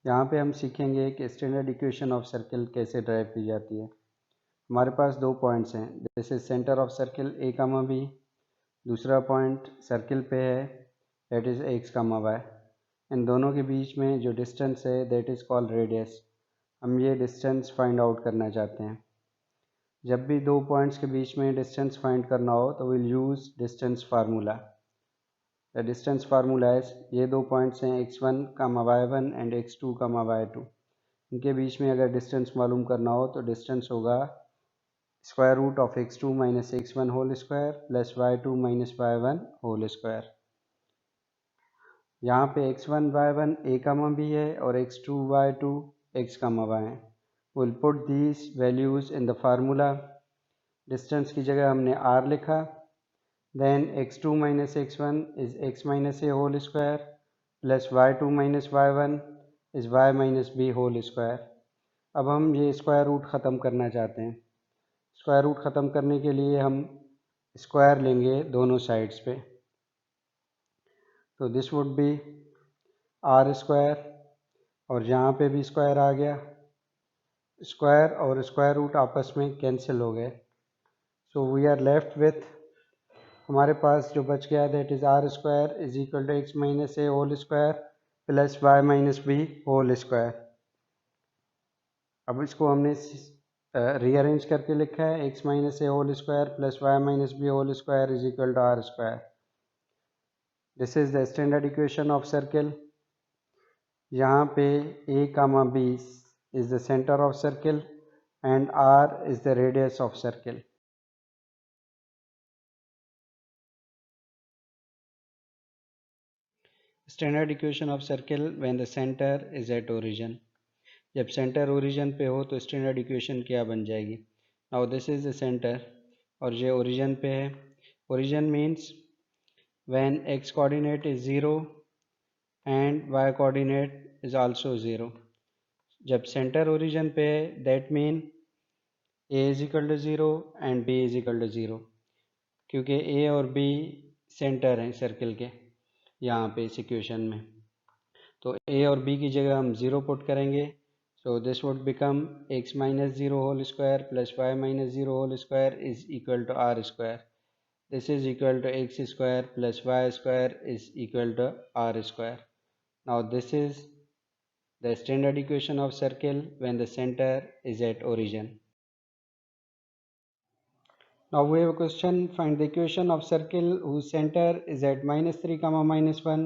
यहाँ पे हम सीखेंगे कि स्टैंडर्ड इक्वेशन ऑफ सर्किल कैसे ड्राइव की जाती है। हमारे पास दो पॉइंट्स हैं, this is centre of circle A comma B, दूसरा पॉइंट सर्किल पे है that is X comma Y. इन दोनों के बीच में जो डिस्टेंस है दैट इज़ कॉल्ड रेडियस। हम ये डिस्टेंस फाइंड आउट करना चाहते हैं। जब भी दो पॉइंट्स के बीच में डिस्टेंस फाइंड करना हो तो will use distance formula. The distance formula is, ये दो पॉइंट्स हैं x1 comma y1 and x2 comma y2। इनके बीच में अगर डिस्टेंस मालूम करना हो तो डिस्टेंस होगा square root of x2 minus x1 whole square plus y2 minus y1 whole square. यहाँ पे x1 y1 a comma b है और x2 y2 x कामा y है। Will put these values in the formula. Distance की जगह हमने r लिखा, then x2 minus x1 is x minus a whole square plus y2 minus y1 is y minus b whole square। अब हम ये square root ख़त्म करना चाहते हैं। स्क्वायर रूट ख़त्म करने के लिए हम स्क्वायर लेंगे दोनों साइड्स पे, तो this would be R square, और यहाँ पे भी स्क्वायर आ गया। स्क्वायर और स्क्वायर रूट आपस में कैंसिल हो गए, so we are left with, हमारे पास जो बच गया that is R square is equal to X minus A whole square plus Y minus B whole square. अब इसको हमने रीअरेंज करके लिखा है, X minus A whole square plus Y minus B whole square is equal to are square. This is the standard equation of circle. यहाँ पे A comma B is the centre of circle and R is the radius of circle. Standard equation of circle when the centre is at origin. जब centre origin पे हो तो standard equation क्या बन जाएगी। Now this is the centre और ये origin पे है। Origin means when X coordinate is 0 and Y coordinate is also 0। जब सेंटर ओरिजिन पे है that mean A is equal to 0 and B is equal to 0, क्योंकि ए और बी सेंटर हैं सर्किल के यहाँ पे इस इक्वेशन में। तो ए और बी की जगह हम 0 पुट करेंगे, so this would become x minus 0 whole square plus y minus 0 whole square is equal to r square. This is equal to x square plus y square is equal to r square. Now this is the standard equation of circle when the center is at origin. Now we have a question, find the equation of circle whose center is at minus 3 comma minus 1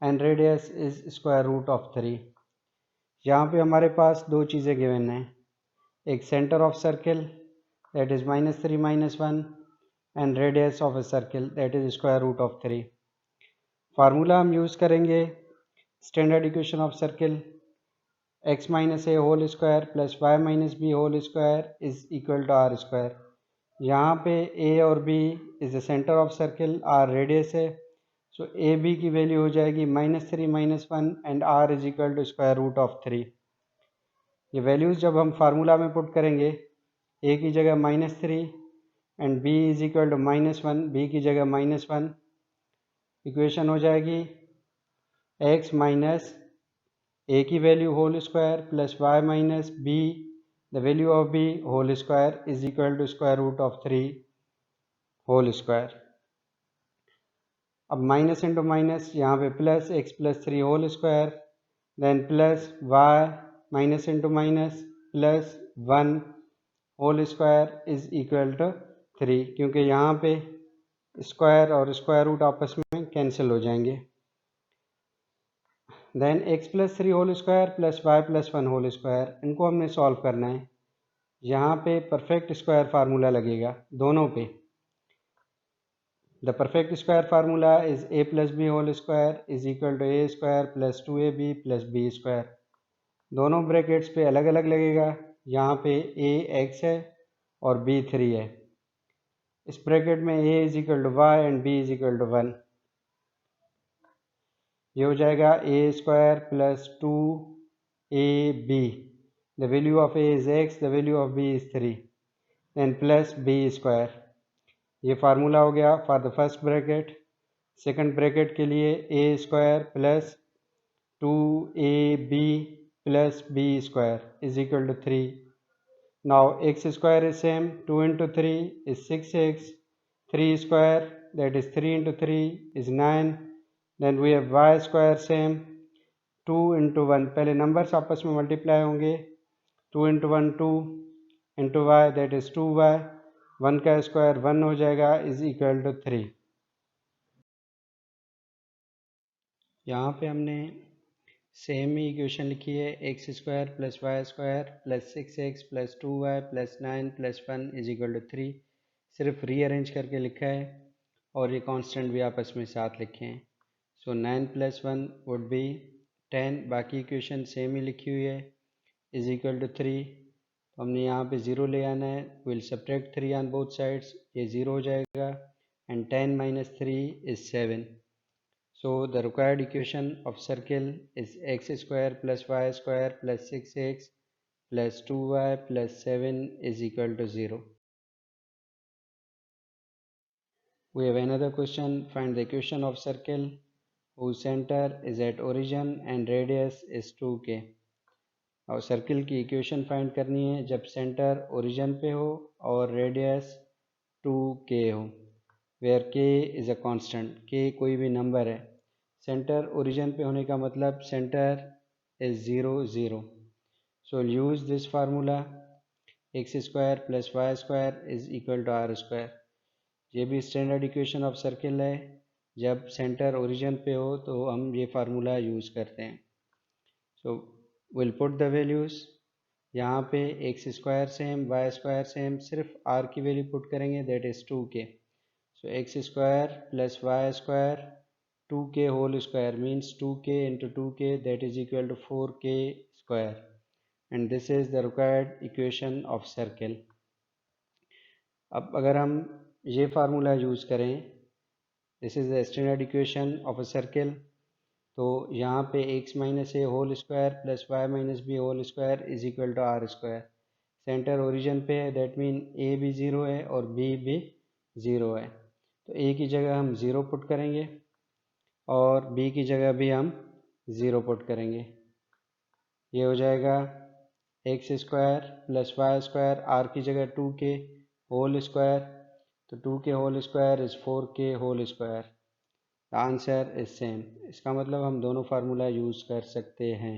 and radius is square root of 3. यहाँ पे हमारे पास दो चीज़ें given हैं, एक centre of circle that is minus 3 minus 1 and radius of a circle that is square root of 3। Formula हम use करेंगे standard equation of circle, X minus A whole square plus Y minus B whole square is equal to are square. यहाँ पे A और B is the centre of circle, R radius है, so A B की value हो जाएगी minus 3 minus 1 and R is equal to square root of 3। ये values जब हम फार्मूला में पुट करेंगे, ए की जगह -3 and B is equal to -1, B की जगह -1, इक्वेशन हो जाएगी एक्स माइनस ए की value whole square plus Y minus B the value of B whole square is equal to square root of 3 whole square. अब minus into minus, यहाँ पे plus X plus 3 whole square, then plus Y minus into minus plus 1 whole square is equal to 3, क्योंकि यहाँ पे square और square root आपस में cancel हो जाएंगे। Then X plus 3 whole square plus Y plus 1 whole square, इनको हमने सॉल्व करना है। यहाँ पे परफेक्ट स्क्वायर फार्मूला लगेगा दोनों पे। The perfect square formula is A plus B whole square is equal to A square plus 2ab plus B square. दोनों ब्रैकेट्स पे अलग अलग लगेगा, यहाँ पे ए एक्स है और बी 3 है। इस ब्रैकेट में A is equal to Y and B is equal to 1। ये हो जाएगा A square plus 2ab, the value of A is X, the value of B is 3, and plus B square. ये formula हो गया for the first bracket. Second bracket के लिए A square plus 2ab plus b square is equal to 3. Now x square is same, 2 into 3 is 6x, 3 square that is 3 into 3 is 9. Then we have y square same, 2 into 1, पहले numbers आपस में multiply होंगे, 2 into 1 2 into y that is 2y, 1 का square 1 हो जाएगा is equal to 3. यहाँ पे हमने सेम ही इक्वेशन लिखी है, X square plus Y square plus 6x plus 2y plus 9 plus 1 is equal to 3. सिर्फ रीअरेंज करके लिखा है और ये कांस्टेंट भी आपस में साथ लिखे हैं. सो 9 प्लस 1 वुड बी 10. बाकी इक्वेशन सेम ही लिखी हुई है, इज इक्वल टू 3. तो हमने यहाँ पे 0 ले आना है, will subtract 3 on both sides, ये 0 हो जाएगा and 10 minus 3 is 7. So the required equation of circle is x square plus y square plus 6x plus 2y plus 7 is equal to 0. We have another question. Find the equation of circle whose center is at origin and radius is 2k. और circle की equation find करनी है जब centre origin पे हो और radius 2k हो, where k is a constant, k कोई भी नंबर है. सेंटर ओरिजिन पे होने का मतलब centre is 0 0. So use this formula, x square plus Y square is equal to are square. ये भी स्टैंडर्ड इक्वेशन ऑफ सर्किल है, जब सेंटर ओरिजिन पे हो तो हम ये फार्मूला यूज़ करते हैं. So will put the values. यहाँ पे x square same, y square same, सिर्फ आर की वैल्यू पुट करेंगे that is 2k. So x square plus Y square 2k whole square means 2k into 2k that is equal to 4k square, and this is the required equation of circle. अब अगर हम ये formula use करें, this is the standard equation of a circle, तो यहाँ पे x minus A whole square plus Y minus B whole square is equal to are square. Centre origin पे है, दैट मीन a भी 0 है और b भी 0 है, तो a की जगह हम 0 पुट करेंगे और b की जगह भी हम 0 पुट करेंगे. ये हो जाएगा x square plus Y square, r की जगह 2k होल स्क्वायर, तो 2k whole square is 4k whole square. The answer is same. इसका मतलब हम दोनों फार्मूला यूज़ कर सकते हैं.